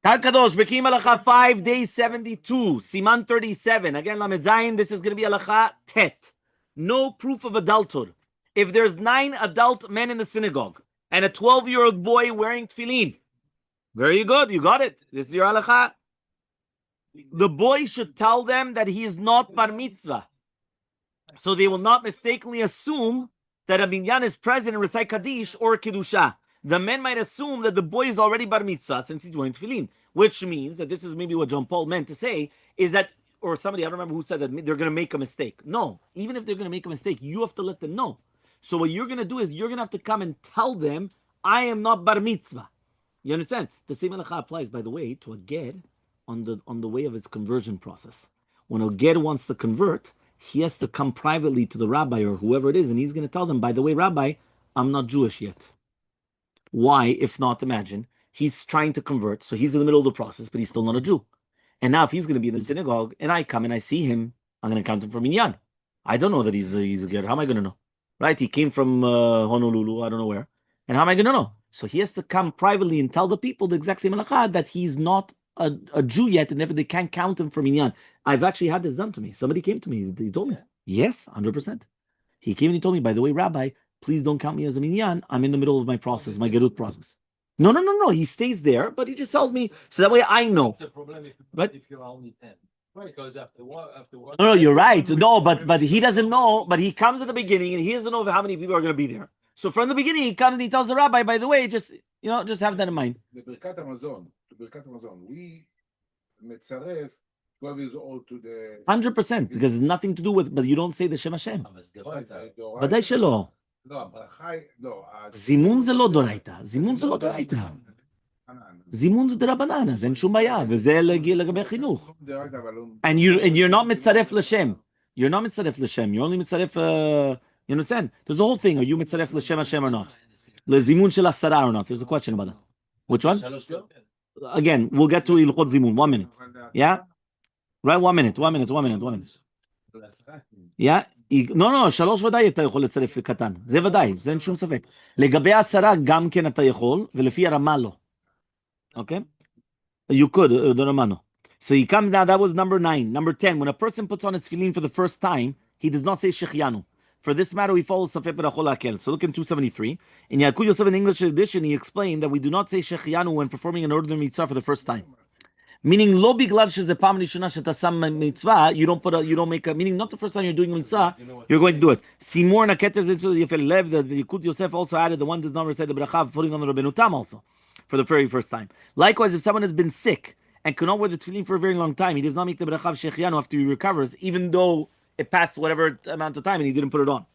Kadosh, Bekiim Halacha 5, day 72, Siman 37. Again, Lamed Zayin, this is going to be Halacha Tet. No proof of adulthood. If there's 9 adult men in the synagogue and a 12-year-old boy wearing tefillin, very good, you got it. This is your Halacha. The boy should tell them that he is not bar mitzvah, so they will not mistakenly assume that a binyan is present and recite Kaddish or Kiddusha. The men might assume that the boy is already bar mitzvah since he's wearing tefillin, which means that this is maybe what John Paul meant to say, is that, or somebody, I don't remember who said that they're going to make a mistake. No, even if they're going to make a mistake, you have to let them know. So what you're going to do is you're going to have to come and tell them, I am not bar mitzvah. You understand? The same halacha applies, by the way, to a ger on the way of his conversion process. When a ger wants to convert, he has to come privately to the rabbi or whoever it is, and he's going to tell them, by the way, Rabbi, I'm not Jewish yet. Why? If not, imagine, he's trying to convert, so he's in the middle of the process, but he's still not a Jew. And now if he's going to be in the synagogue, and I come and I see him, I'm going to count him for minyan. I don't know that he's a ger. How am I going to know? Right? He came from Honolulu, I don't know where. And how am I going to know? So he has to come privately and tell the people the exact same halacha that he's not a Jew yet, and therefore they can't count him for minyan. I've actually had this done to me. Somebody came to me. He told me. Yes, 100%. He came and he told me, by the way, Rabbi, please don't count me as a minyan. I'm in the middle of my process, my gerut process. No. He stays there, but he just tells me, so that way I know. It's a problem if you're only 10. Right, because after one. No, you're right. No, but he doesn't know. But he comes at the beginning and he doesn't know how many people are going to be there. So from the beginning, he comes and he tells the rabbi, by the way, just have that in mind. We mitzaref 12 years old to the 100% because it's nothing to do with, but you don't say the Shem Hashem. ודאי שלא. זימון זה לא דורייתא. זימון זה דרבנן, אז אין שום בעיה, וזה לגבי חינוך. And you're not מצרף לשם. You're not מצרף לשם. You're only מצרף, you understand? There's the whole thing. Are you מצרף לשם Hashem or not? לזימון של 10 or not? There's a question about that. Which one? Again, we'll get to Hilchot Zimun. 1 minute. Yeah? Right, 1 minute. Yeah? לא, 3 ודאי אתה יכול לצרף קטן. זה ודאי, זה אין שום ספק. לגבי 10 גם כן אתה יכול, ולפי הרמה לא. Okay? You could, the rama no. So he comes now, that was number 9. Number 10, when a person puts on his tefillin for the first time, he does not say Shechianu. For this matter, we follow Safek Berachol Akel. So look in 273. In Yaakov Yosef, in English edition, he explained that we do not say Shechianu when performing an ordinary mitzvah for the first time. Meaning, lo biglad sheze pam rishona shetasam mitzvah, you don't make a, meaning not the first time you're doing a mitzvah, you're going to do it. Simor naketer zetzul yefel lev, the Yaakov Yosef also added, the one does not recite the bracha, putting on the Rabbeinu Tam also, for the very first time. Likewise, if someone has been sick and cannot wear the tefillin for a very long time, he does not make the bracha of Shechianu after he recovers, even though it passed whatever amount of time and he didn't put it on.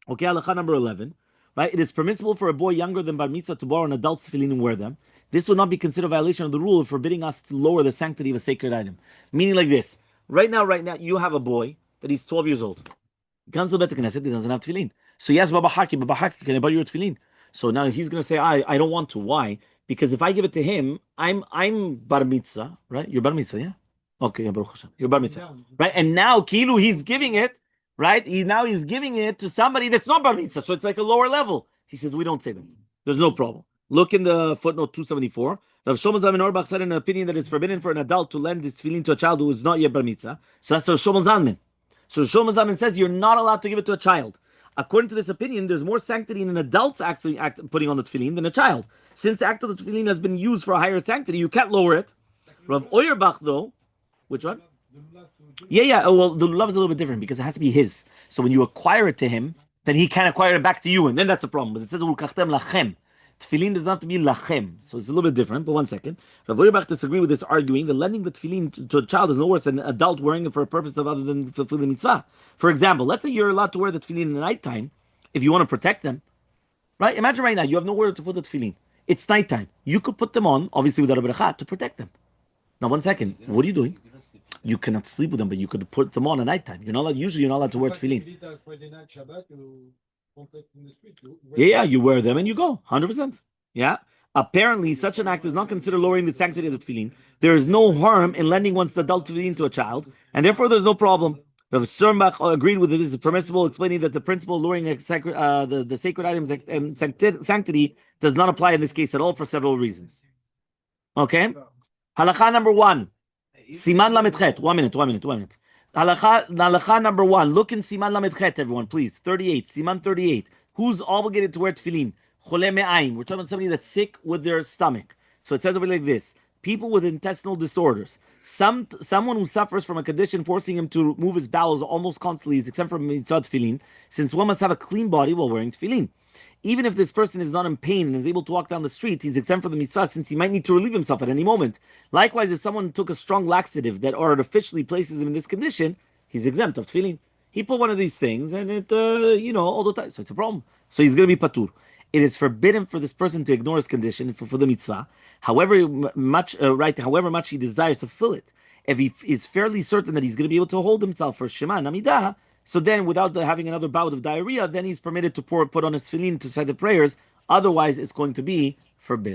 Okay, halacha number 11. Right? It is permissible for a boy younger than bar mitzvah to borrow an adult's tefillin and wear them. This would not be considered a violation of the rule of forbidding us to lower the sanctity of a sacred item. Meaning like this. Right now, you have a boy that he's 12 years old. He comes to Bet Knesset, he doesn't have tefillin. So he asks Bahalacha, can I borrow your tefillin? So now he's going to say, I don't want to. Why? Because if I give it to him, I'm bar mitzvah, right? You're bar mitzvah, yeah? Okay, Baruch Hashem. You're bar mitzvah. Right? And now, Kilu, he's giving it, right? He's giving it to somebody that's not bar mitzvah. So it's like a lower level. He says, we don't say that. There's no problem. Look in the footnote 274. Rav Shlomo Zalman Auerbach said in an opinion that it's forbidden for an adult to lend his tefillin to a child who is not yet bar mitzvah. So that's Rav Shlomo Zalman. So Rav Shlomo Zalman says you're not allowed to give it to a child. According to this opinion, there's more sanctity in an adult's actually putting on the tefillin than a child. Since the act of the tefillin has been used for a higher sanctity, you can't lower it. Rav Auerbach, though, which one? Yeah. Well, the lulav is a little bit different because it has to be his. So when you acquire it to him, then he can acquire it back to you, and then that's a problem. But it says ulkachtem lachem. Tefillin does not have to be lachem, so it's a little bit different. But 1 second, Rav Auerbach disagreed with this, arguing that lending the tefillin to a child is no worse than an adult wearing it for a purpose of other than fulfilling the mitzvah. For example, let's say you're allowed to wear the tefillin in the nighttime if you want to protect them, right? Imagine right now you have nowhere to put the tefillin. It's nighttime. You could put them on, obviously without a bracha, to protect them. Now 1 second, what are you doing? You cannot sleep with them, but you could put them on at nighttime. You're not allowed. Usually, you're not allowed to wear tefillin. Yeah, you wear them and you go 100%. Yeah. Apparently, such an act is not considered lowering the sanctity of the tefillin. There is no harm in lending one's adult tefillin to a child, and therefore there's no problem. Rav Sternbach agreed with it. This is permissible, explaining that the principle lowering the sacred items and sanctity does not apply in this case at all for several reasons. Okay? Halacha number one. Siman Lamed 1 minute. Halacha number one. Look in Siman Lamed everyone, please. 38. Siman 38. Who's obligated to wear tefillin? Chole me'ayin. We're talking about somebody that's sick with their stomach. So it says over like this. People with intestinal disorders. Someone who suffers from a condition forcing him to move his bowels almost constantly is exempt from mitzvah tefillin, since one must have a clean body while wearing tefillin. Even if this person is not in pain and is able to walk down the street, he's exempt from the mitzvah since he might need to relieve himself at any moment. Likewise, if someone took a strong laxative that artificially places him in this condition, he's exempt of tefillin. He put one of these things and it, all the time. So it's a problem. So he's going to be patur. It is forbidden for this person to ignore his condition for the mitzvah, however much he desires to fulfill it. If he is fairly certain that he's going to be able to hold himself for Shema and Amidah, so then without having another bout of diarrhea, then he's permitted to put on his tefillin to say the prayers. Otherwise, it's going to be forbidden.